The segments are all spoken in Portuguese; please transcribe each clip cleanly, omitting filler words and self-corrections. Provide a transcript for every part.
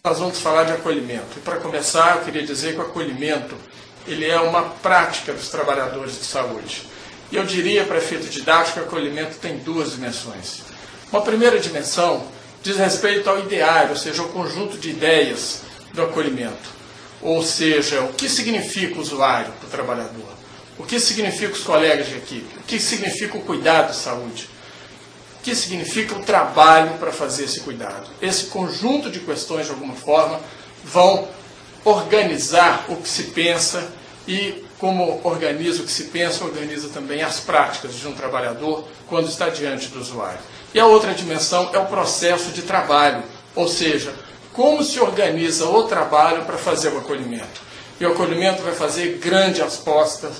Nós vamos falar de acolhimento. E para começar, eu queria dizer que o acolhimento ele é uma prática dos trabalhadores de saúde. E eu diria, para efeito didático, que o acolhimento tem duas dimensões. Uma primeira dimensão diz respeito ao ideário, ou seja, ao conjunto de ideias do acolhimento. Ou seja, o que significa o usuário para o trabalhador? O que significa os colegas de equipe? O que significa o cuidado de saúde? O que significa o trabalho para fazer esse cuidado? Esse conjunto de questões, de alguma forma, vão organizar o que se pensa e, como organiza o que se pensa, organiza também as práticas de um trabalhador quando está diante do usuário. E a outra dimensão é o processo de trabalho, ou seja, como se organiza o trabalho para fazer o acolhimento. E o acolhimento vai fazer grandes apostas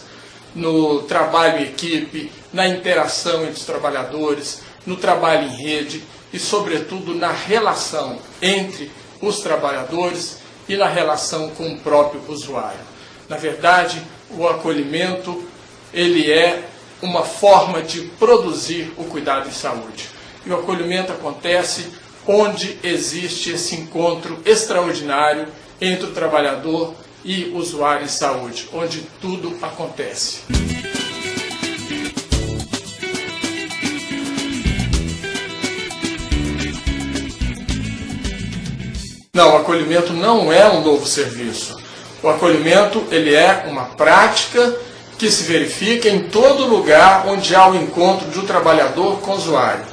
no trabalho em equipe, na interação entre os trabalhadores, no trabalho em rede e, sobretudo, na relação entre os trabalhadores e na relação com o próprio usuário. Na verdade, o acolhimento ele é uma forma de produzir o cuidado em saúde. E o acolhimento acontece onde existe esse encontro extraordinário entre o trabalhador e o usuário em saúde, onde tudo acontece. Não, o acolhimento não é um novo serviço. O acolhimento ele é uma prática que se verifica em todo lugar onde há o encontro de um trabalhador com o usuário.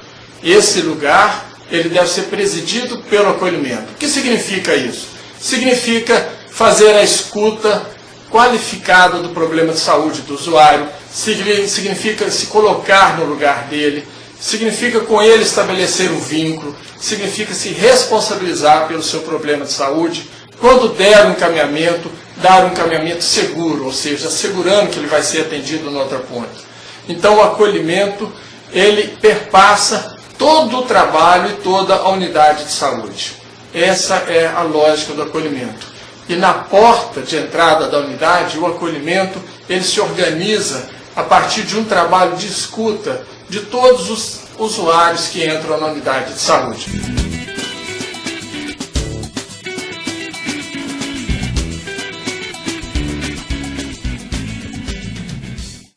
Esse lugar ele deve ser presidido pelo acolhimento. O que significa isso? Significa fazer a escuta qualificada do problema de saúde do usuário, significa se colocar no lugar dele, significa com ele estabelecer um vínculo, significa se responsabilizar pelo seu problema de saúde, quando der um encaminhamento, dar um encaminhamento seguro, ou seja, assegurando que ele vai ser atendido no outro ponto. Então o acolhimento, ele perpassa todo o trabalho e toda a unidade de saúde. Essa é a lógica do acolhimento. E na porta de entrada da unidade, o acolhimento ele se organiza a partir de um trabalho de escuta de todos os usuários que entram na unidade de saúde.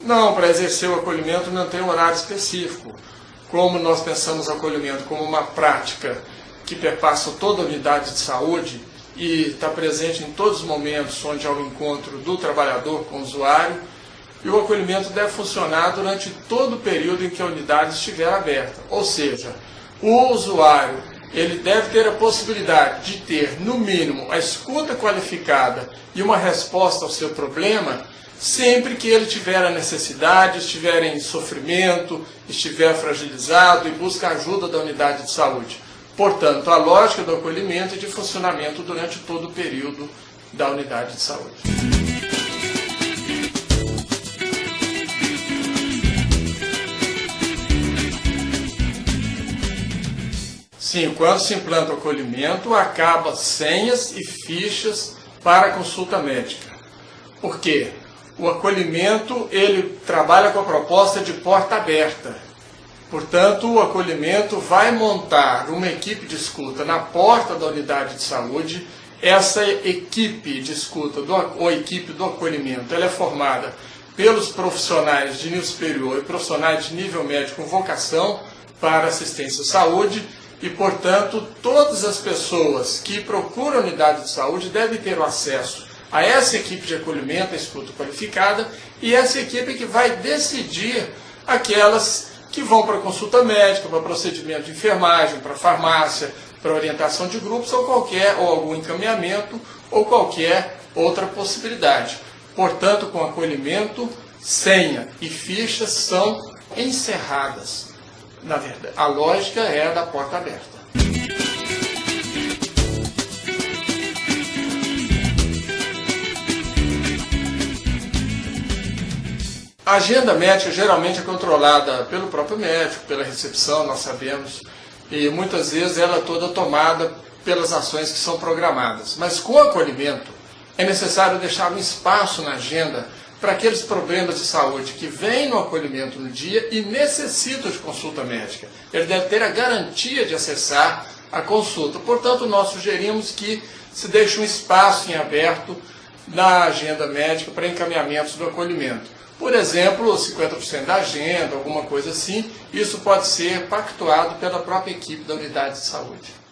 Não, para exercer o acolhimento não tem um horário específico. Como nós pensamos o acolhimento como uma prática que perpassa toda a unidade de saúde e está presente em todos os momentos onde há o encontro do trabalhador com o usuário, e o acolhimento deve funcionar durante todo o período em que a unidade estiver aberta. Ou seja, o usuário ele deve ter a possibilidade de ter, no mínimo, a escuta qualificada e uma resposta ao seu problema sempre que ele tiver a necessidade, estiver em sofrimento, estiver fragilizado e busca a ajuda da unidade de saúde. Portanto, a lógica do acolhimento e de funcionamento durante todo o período da unidade de saúde. Sim, quando se implanta o acolhimento, acaba senhas e fichas para a consulta médica. Por quê? O acolhimento ele trabalha com a proposta de porta aberta. Portanto, o acolhimento vai montar uma equipe de escuta na porta da unidade de saúde. Essa equipe de escuta, ou equipe do acolhimento, ela é formada pelos profissionais de nível superior e profissionais de nível médio com vocação para assistência à saúde e, portanto, todas as pessoas que procuram a unidade de saúde devem ter o acesso a essa equipe de acolhimento, a escuta qualificada, e essa equipe que vai decidir aquelas que vão para consulta médica, para procedimento de enfermagem, para farmácia, para orientação de grupos ou algum encaminhamento ou qualquer outra possibilidade. Portanto, com acolhimento, senha e fichas são encerradas. Na verdade, a lógica é a da porta aberta. A agenda médica geralmente é controlada pelo próprio médico, pela recepção, nós sabemos, e muitas vezes ela é toda tomada pelas ações que são programadas. Mas com o acolhimento é necessário deixar um espaço na agenda para aqueles problemas de saúde que vêm no acolhimento no dia e necessitam de consulta médica. Ele deve ter a garantia de acessar a consulta. Portanto, nós sugerimos que se deixe um espaço em aberto na agenda médica para encaminhamentos do acolhimento. Por exemplo, 50% da agenda, alguma coisa assim, isso pode ser pactuado pela própria equipe da unidade de saúde.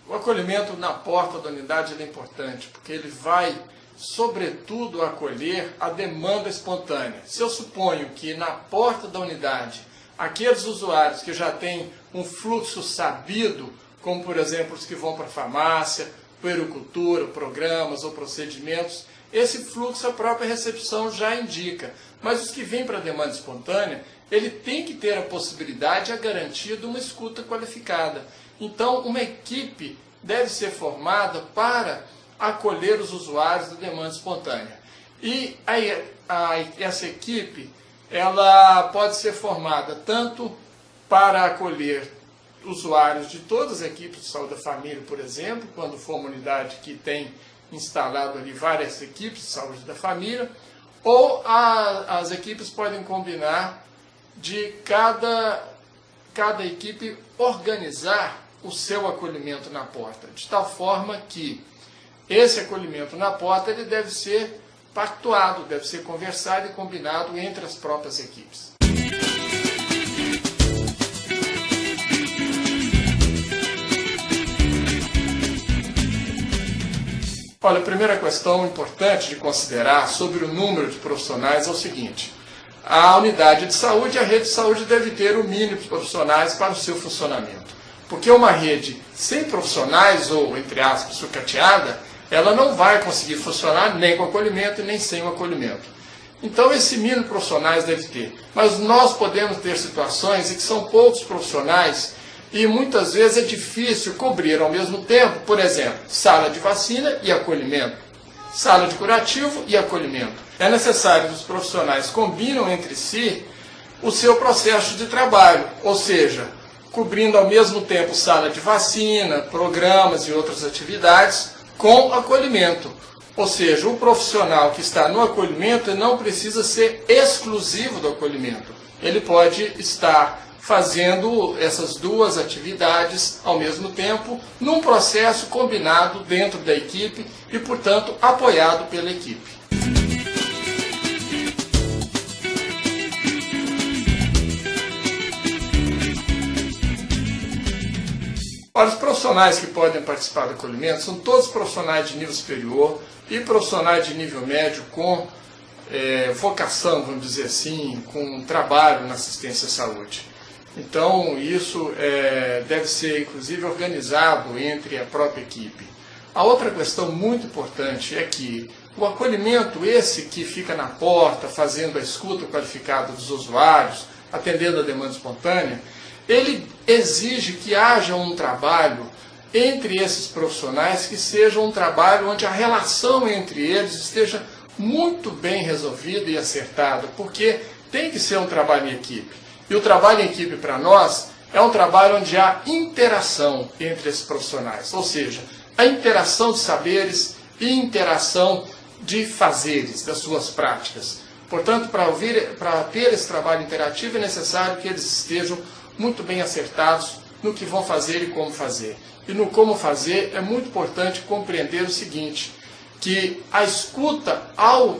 O acolhimento na porta da unidade é importante, porque ele vai, sobretudo, acolher a demanda espontânea. Se eu suponho que na porta da unidade, aqueles usuários que já têm um fluxo sabido, como por exemplo os que vão para a farmácia, puericultura, programas ou procedimentos, esse fluxo a própria recepção já indica. Mas os que vêm para a demanda espontânea, ele tem que ter a possibilidade e a garantia de uma escuta qualificada. Então, uma equipe deve ser formada para acolher os usuários da demanda espontânea. E essa equipe, ela pode ser formada tanto para acolher usuários de todas as equipes de saúde da família, por exemplo, quando for uma unidade que tem instalado ali várias equipes de saúde da família, ou as equipes podem combinar de cada equipe organizar o seu acolhimento na porta, de tal forma que esse acolhimento na porta ele deve ser pactuado, deve ser conversado e combinado entre as próprias equipes. Olha, a primeira questão importante de considerar sobre o número de profissionais é o seguinte: a unidade de saúde e a rede de saúde deve ter o mínimo de profissionais para o seu funcionamento. Porque uma rede sem profissionais, ou, entre aspas, sucateada, ela não vai conseguir funcionar nem com acolhimento e nem sem o acolhimento. Então, esse mínimo de profissionais deve ter. Mas nós podemos ter situações em que são poucos profissionais e muitas vezes é difícil cobrir ao mesmo tempo, por exemplo, sala de vacina e acolhimento, sala de curativo e acolhimento. É necessário que os profissionais combinem entre si o seu processo de trabalho, ou seja, cobrindo ao mesmo tempo sala de vacina, programas e outras atividades com acolhimento. Ou seja, o profissional que está no acolhimento não precisa ser exclusivo do acolhimento. Ele pode estar fazendo essas duas atividades ao mesmo tempo, num processo combinado dentro da equipe e, portanto, apoiado pela equipe. Olha, os profissionais que podem participar do acolhimento são todos profissionais de nível superior e profissionais de nível médio com vocação, vamos dizer assim, com trabalho na assistência à saúde. Então, isso deve ser, inclusive, organizado entre a própria equipe. A outra questão muito importante é que o acolhimento, esse que fica na porta, fazendo a escuta qualificada dos usuários, atendendo a demanda espontânea, ele exige que haja um trabalho entre esses profissionais que seja um trabalho onde a relação entre eles esteja muito bem resolvida e acertada, porque tem que ser um trabalho em equipe. E o trabalho em equipe para nós é um trabalho onde há interação entre esses profissionais, ou seja, a interação de saberes e interação de fazeres, das suas práticas. Portanto, para ter esse trabalho interativo é necessário que eles estejam muito bem acertados no que vão fazer e como fazer. E no como fazer é muito importante compreender o seguinte, que a escuta ao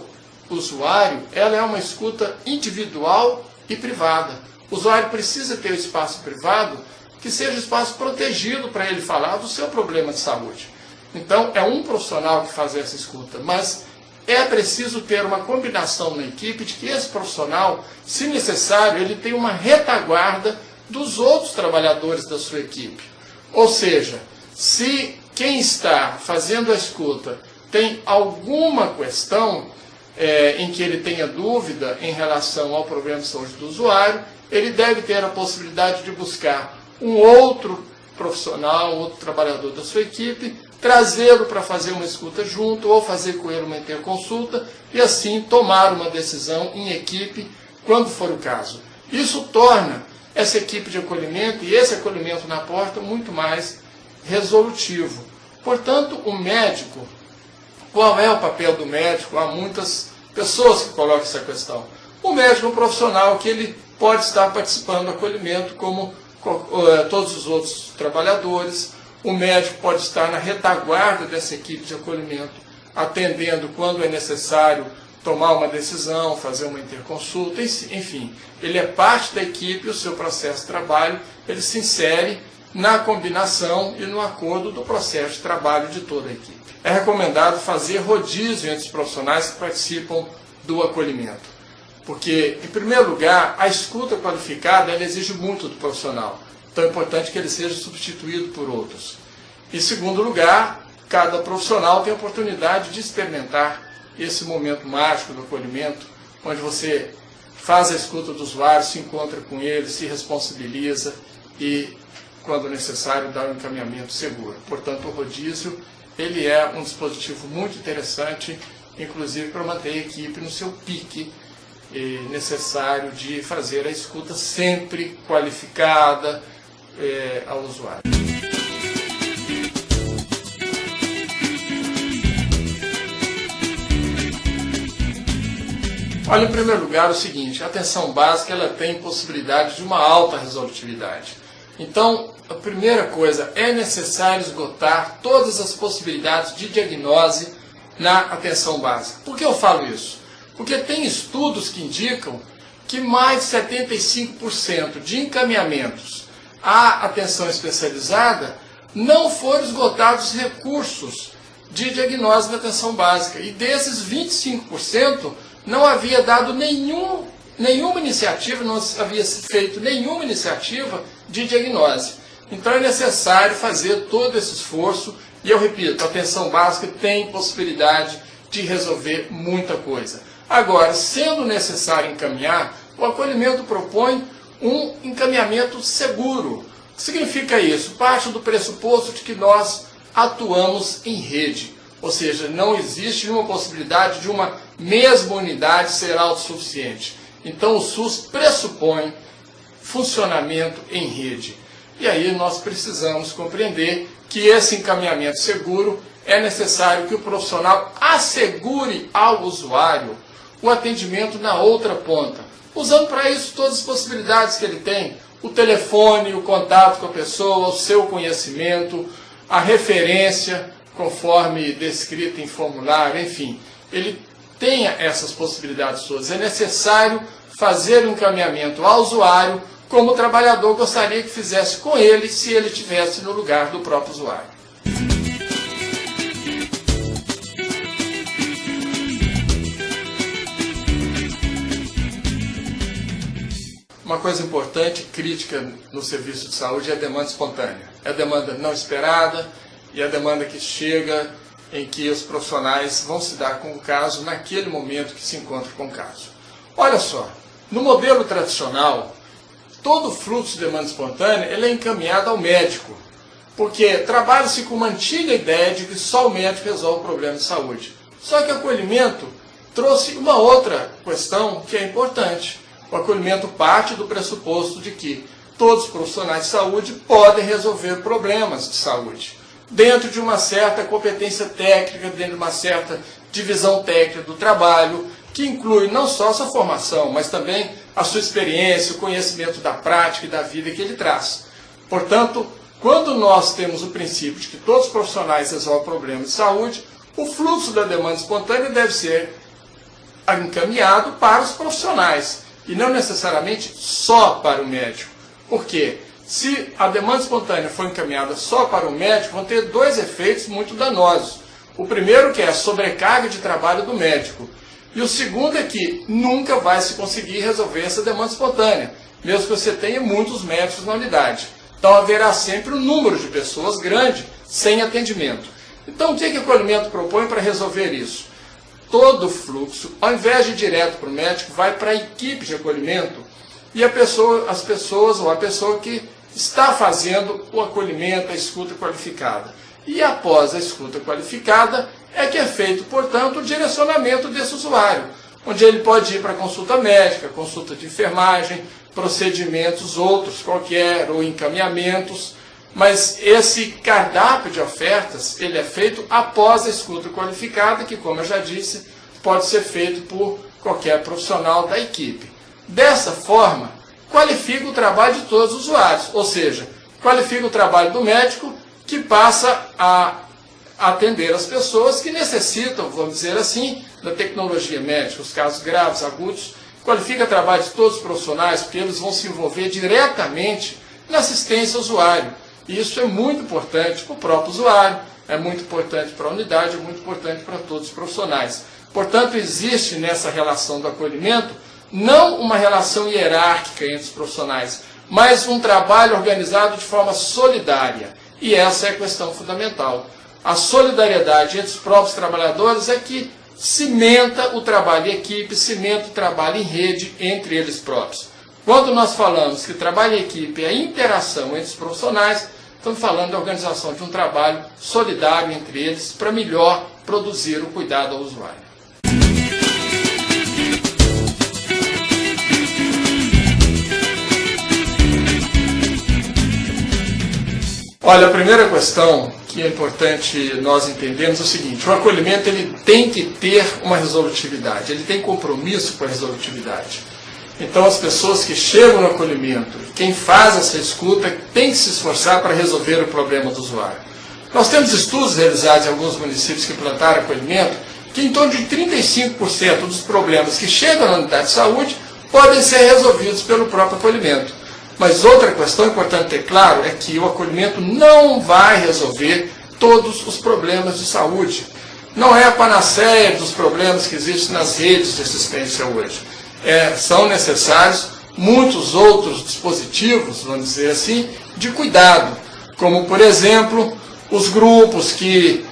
usuário, ela é uma escuta individual e privada. O usuário precisa ter um espaço privado que seja um espaço protegido para ele falar do seu problema de saúde. Então, é um profissional que faz essa escuta, mas é preciso ter uma combinação na equipe de que esse profissional, se necessário, ele tem uma retaguarda dos outros trabalhadores da sua equipe. Ou seja, se quem está fazendo a escuta tem alguma questão em que ele tenha dúvida em relação ao problema de saúde do usuário, ele deve ter a possibilidade de buscar um outro profissional, outro trabalhador da sua equipe, trazê-lo para fazer uma escuta junto ou fazer com ele uma interconsulta e assim tomar uma decisão em equipe quando for o caso. Isso torna essa equipe de acolhimento e esse acolhimento na porta muito mais resolutivo. Portanto, o médico, qual é o papel do médico? Há muitas pessoas que colocam essa questão. O médico é um profissional que ele pode estar participando do acolhimento como todos os outros trabalhadores. O médico pode estar na retaguarda dessa equipe de acolhimento, atendendo quando é necessário tomar uma decisão, fazer uma interconsulta, enfim. Ele é parte da equipe e o seu processo de trabalho ele se insere na combinação e no acordo do processo de trabalho de toda a equipe. É recomendado fazer rodízio entre os profissionais que participam do acolhimento. Porque, em primeiro lugar, a escuta qualificada ela exige muito do profissional. Então é importante que ele seja substituído por outros. Em segundo lugar, cada profissional tem a oportunidade de experimentar esse momento mágico do acolhimento, onde você faz a escuta do usuário, se encontra com ele, se responsabiliza e, quando necessário, dá um encaminhamento seguro. Portanto, o rodízio ele é um dispositivo muito interessante, inclusive para manter a equipe no seu pique necessário de fazer a escuta sempre qualificada ao usuário. Olha, em primeiro lugar, o seguinte, a atenção básica ela tem possibilidade de uma alta resolutividade. Então, a primeira coisa, é necessário esgotar todas as possibilidades de diagnose na atenção básica. Por que eu falo isso? Porque tem estudos que indicam que mais de 75% de encaminhamentos à atenção especializada não foram esgotados recursos de diagnose da atenção básica. E desses 25%, não havia dado nenhuma iniciativa, não havia feito nenhuma iniciativa de diagnose. Então é necessário fazer todo esse esforço e eu repito, a atenção básica tem possibilidade de resolver muita coisa. Agora, sendo necessário encaminhar, o acolhimento propõe um encaminhamento seguro. O que significa isso? Parte do pressuposto de que nós atuamos em rede. Ou seja, não existe nenhuma possibilidade de uma mesma unidade ser autossuficiente. Então o SUS pressupõe funcionamento em rede. E aí nós precisamos compreender que esse encaminhamento seguro é necessário que o profissional assegure ao usuário o atendimento na outra ponta, usando para isso todas as possibilidades que ele tem, o telefone, o contato com a pessoa, o seu conhecimento, a referência, conforme descrito em formulário, enfim, ele tenha essas possibilidades todas. É necessário fazer um encaminhamento ao usuário como o trabalhador gostaria que fizesse com ele se ele estivesse no lugar do próprio usuário. Uma coisa importante, crítica no serviço de saúde é a demanda espontânea. É a demanda não esperada e a demanda que chega em que os profissionais vão se dar com o caso naquele momento que se encontra com o caso. Olha só, no modelo tradicional, todo o fluxo de demanda espontânea ele é encaminhado ao médico, porque trabalha-se com uma antiga ideia de que só o médico resolve o problema de saúde. Só que o acolhimento trouxe uma outra questão que é importante. O acolhimento parte do pressuposto de que todos os profissionais de saúde podem resolver problemas de saúde, dentro de uma certa competência técnica, dentro de uma certa divisão técnica do trabalho, que inclui não só a sua formação, mas também a sua experiência, o conhecimento da prática e da vida que ele traz. Portanto, quando nós temos o princípio de que todos os profissionais resolvem problemas de saúde, o fluxo da demanda espontânea deve ser encaminhado para os profissionais, e não necessariamente só para o médico. Por quê? Se a demanda espontânea for encaminhada só para o médico, vão ter dois efeitos muito danosos. O primeiro que é a sobrecarga de trabalho do médico. E o segundo é que nunca vai se conseguir resolver essa demanda espontânea, mesmo que você tenha muitos médicos na unidade. Então haverá sempre um número de pessoas grande sem atendimento. Então o que o acolhimento propõe para resolver isso? Todo o fluxo, ao invés de ir direto para o médico, vai para a equipe de acolhimento e a pessoa que está fazendo o acolhimento, a escuta qualificada. E após a escuta qualificada, é que é feito, portanto, o direcionamento desse usuário, onde ele pode ir para consulta médica, consulta de enfermagem, procedimentos outros qualquer, ou encaminhamentos, mas esse cardápio de ofertas, ele é feito após a escuta qualificada, que, como eu já disse, pode ser feito por qualquer profissional da equipe. Dessa forma, qualifica o trabalho de todos os usuários, ou seja, qualifica o trabalho do médico que passa a atender as pessoas que necessitam, vamos dizer assim, da tecnologia médica, os casos graves, agudos, qualifica o trabalho de todos os profissionais, porque eles vão se envolver diretamente na assistência ao usuário. E isso é muito importante para o próprio usuário, é muito importante para a unidade, é muito importante para todos os profissionais. Portanto, existe nessa relação do acolhimento não uma relação hierárquica entre os profissionais, mas um trabalho organizado de forma solidária. E essa é a questão fundamental. A solidariedade entre os próprios trabalhadores é que cimenta o trabalho em equipe, cimenta o trabalho em rede entre eles próprios. Quando nós falamos que trabalho em equipe é a interação entre os profissionais, estamos falando da organização de um trabalho solidário entre eles para melhor produzir o cuidado ao usuário. Olha, a primeira questão que é importante nós entendermos é o seguinte: o acolhimento ele tem que ter uma resolutividade, ele tem compromisso com a resolutividade. Então as pessoas que chegam no acolhimento, quem faz essa escuta, tem que se esforçar para resolver o problema do usuário. Nós temos estudos realizados em alguns municípios que implantaram acolhimento, que em torno de 35% dos problemas que chegam na unidade de saúde podem ser resolvidos pelo próprio acolhimento. Mas outra questão importante ter claro é que o acolhimento não vai resolver todos os problemas de saúde. Não é a panaceia dos problemas que existem nas redes de assistência hoje. São necessários muitos outros dispositivos, vamos dizer assim, de cuidado, como, por exemplo, os grupos que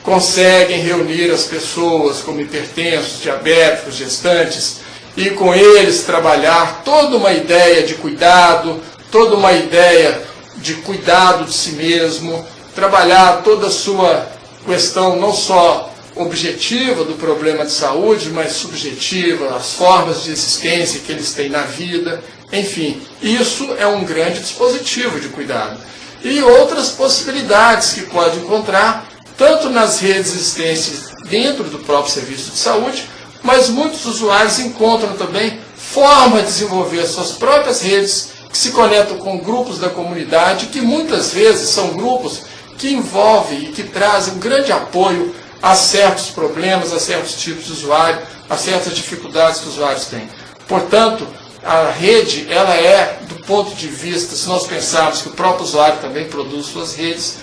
conseguem reunir as pessoas como hipertensos, diabéticos, gestantes, e com eles trabalhar toda uma ideia de cuidado, toda uma ideia de cuidado de si mesmo, trabalhar toda a sua questão não só objetiva do problema de saúde, mas subjetiva, as formas de existência que eles têm na vida, enfim, isso é um grande dispositivo de cuidado. E outras possibilidades que pode encontrar, tanto nas redes existentes dentro do próprio serviço de saúde, mas muitos usuários encontram também forma de desenvolver suas próprias redes que se conectam com grupos da comunidade, que muitas vezes são grupos que envolvem e que trazem um grande apoio a certos problemas, a certos tipos de usuário, a certas dificuldades que os usuários têm. Portanto, a rede, ela é, do ponto de vista, se nós pensarmos que o próprio usuário também produz suas redes,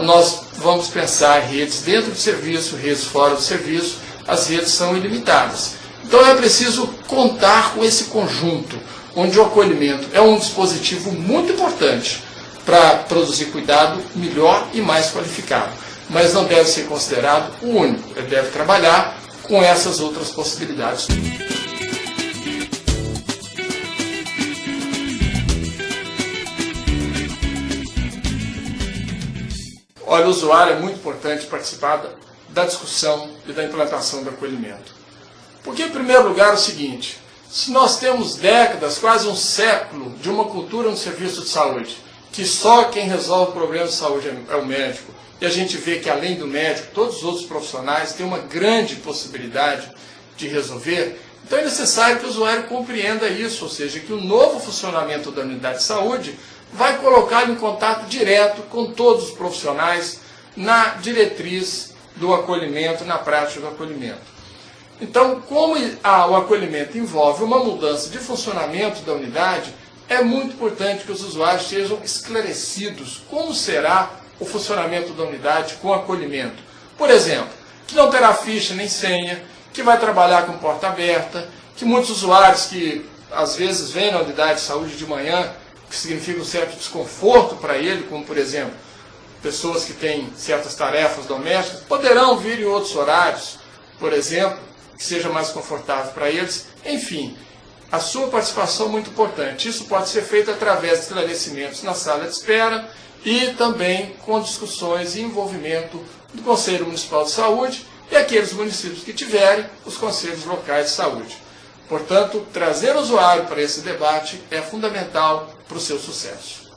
nós vamos pensar em redes dentro do serviço, redes fora do serviço, as redes são ilimitadas. Então é preciso contar com esse conjunto, onde o acolhimento é um dispositivo muito importante para produzir cuidado melhor e mais qualificado, mas não deve ser considerado o único, ele deve trabalhar com essas outras possibilidades. Olha, o usuário é muito importante participar da discussão e da implantação do acolhimento. Porque, em primeiro lugar, é o seguinte: se nós temos décadas, quase um século, de uma cultura no serviço de saúde, que só quem resolve problemas de saúde é o médico, e a gente vê que, além do médico, todos os outros profissionais têm uma grande possibilidade de resolver, então é necessário que o usuário compreenda isso, ou seja, que o novo funcionamento da unidade de saúde vai colocá-lo em contato direto com todos os profissionais na diretriz do acolhimento, na prática do acolhimento. Então, como o acolhimento envolve uma mudança de funcionamento da unidade, é muito importante que os usuários sejam esclarecidos como será o funcionamento da unidade com acolhimento. Por exemplo, que não terá ficha nem senha, que vai trabalhar com porta aberta, que muitos usuários que às vezes vêm na unidade de saúde de manhã, que significa um certo desconforto para ele, como por exemplo, pessoas que têm certas tarefas domésticas, poderão vir em outros horários, por exemplo, que seja mais confortável para eles. Enfim, a sua participação é muito importante. Isso pode ser feito através de esclarecimentos na sala de espera e também com discussões e envolvimento do Conselho Municipal de Saúde e aqueles municípios que tiverem os conselhos locais de saúde. Portanto, trazer o usuário para esse debate é fundamental para o seu sucesso.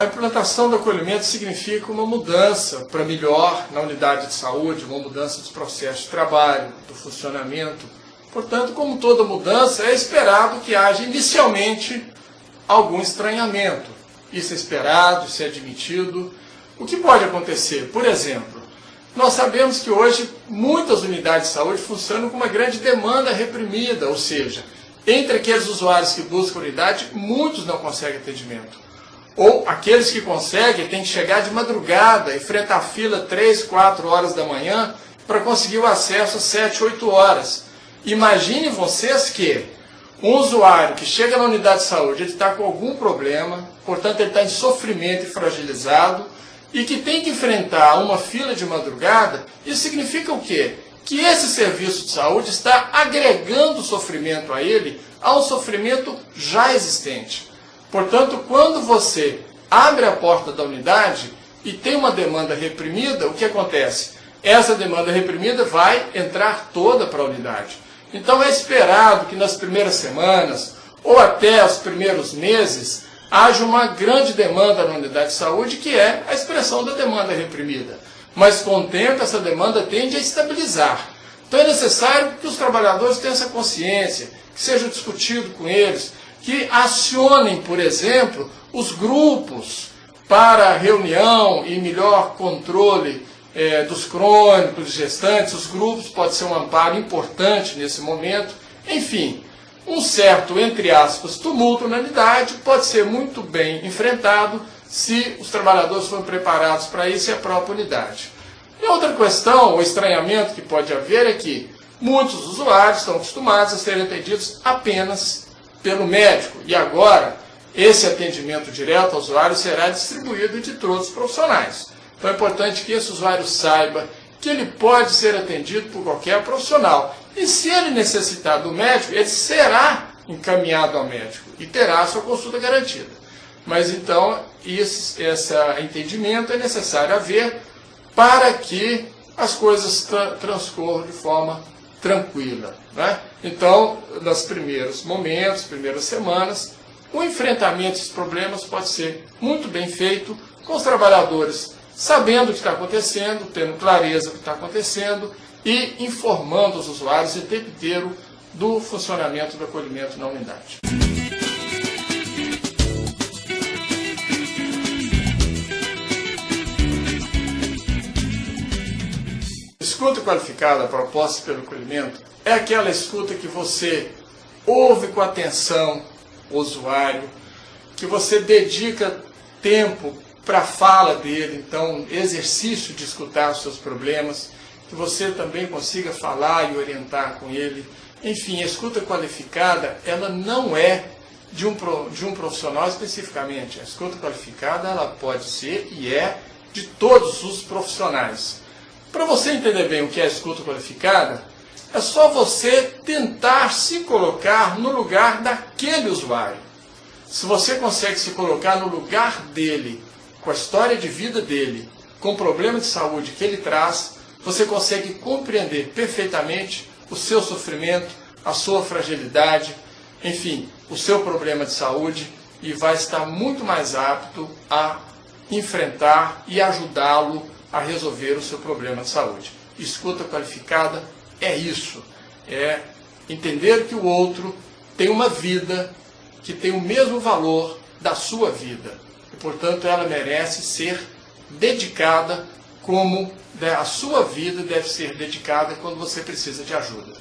A implantação do acolhimento significa uma mudança para melhor na unidade de saúde, uma mudança dos processos de trabalho, do funcionamento. Portanto, como toda mudança, é esperado que haja inicialmente algum estranhamento. Isso é esperado, isso é admitido. O que pode acontecer? Por exemplo, nós sabemos que hoje muitas unidades de saúde funcionam com uma grande demanda reprimida, ou seja, entre aqueles usuários que buscam unidade, muitos não conseguem atendimento. Ou aqueles que conseguem têm que chegar de madrugada, enfrentar fila 3, 4 horas da manhã para conseguir o acesso às 7, 8 horas. Imaginem vocês que um usuário que chega na unidade de saúde, ele está com algum problema, portanto ele está em sofrimento e fragilizado, e que tem que enfrentar uma fila de madrugada, isso significa o quê? Que esse serviço de saúde está agregando sofrimento a ele, ao sofrimento já existente. Portanto, quando você abre a porta da unidade e tem uma demanda reprimida, o que acontece? Essa demanda reprimida vai entrar toda para a unidade. Então é esperado que nas primeiras semanas, ou até os primeiros meses, haja uma grande demanda na unidade de saúde, que é a expressão da demanda reprimida. Mas com o tempo essa demanda tende a estabilizar. Então é necessário que os trabalhadores tenham essa consciência, que seja discutido com eles, que acionem, por exemplo, os grupos para reunião e melhor controle dos crônicos, dos gestantes. Os grupos podem ser um amparo importante nesse momento. Enfim, um certo, entre aspas, tumulto na unidade pode ser muito bem enfrentado se os trabalhadores forem preparados para isso e a própria unidade. E outra questão, o estranhamento que pode haver é que muitos usuários estão acostumados a serem atendidos apenas pelo médico. E agora, esse atendimento direto ao usuário será distribuído entre todos os profissionais. Então é importante que esse usuário saiba que ele pode ser atendido por qualquer profissional. E se ele necessitar do médico, ele será encaminhado ao médico e terá a sua consulta garantida. Mas então, esse entendimento é necessário haver para que as coisas transcorram de forma tranquila, né? Então, nos primeiros momentos, primeiras semanas, o enfrentamento desses problemas pode ser muito bem feito com os trabalhadores sabendo o que está acontecendo, tendo clareza do que está acontecendo e informando os usuários o tempo inteiro do funcionamento do acolhimento na unidade. Escuta qualificada proposta pelo acolhimento é aquela escuta que você ouve com atenção o usuário, que você dedica tempo para a fala dele, então exercício de escutar os seus problemas, que você também consiga falar e orientar com ele. Enfim, a escuta qualificada, ela não é de um profissional especificamente. A escuta qualificada, ela pode ser e é de todos os profissionais. Para você entender bem o que é a escuta qualificada, é só você tentar se colocar no lugar daquele usuário. Se você consegue se colocar no lugar dele, com a história de vida dele, com o problema de saúde que ele traz, você consegue compreender perfeitamente o seu sofrimento, a sua fragilidade, enfim, o seu problema de saúde, e vai estar muito mais apto a enfrentar e ajudá-lo a resolver o seu problema de saúde. Escuta qualificada é isso, é entender que o outro tem uma vida que tem o mesmo valor da sua vida. E, portanto, ela merece ser dedicada como a sua vida deve ser dedicada quando você precisa de ajuda.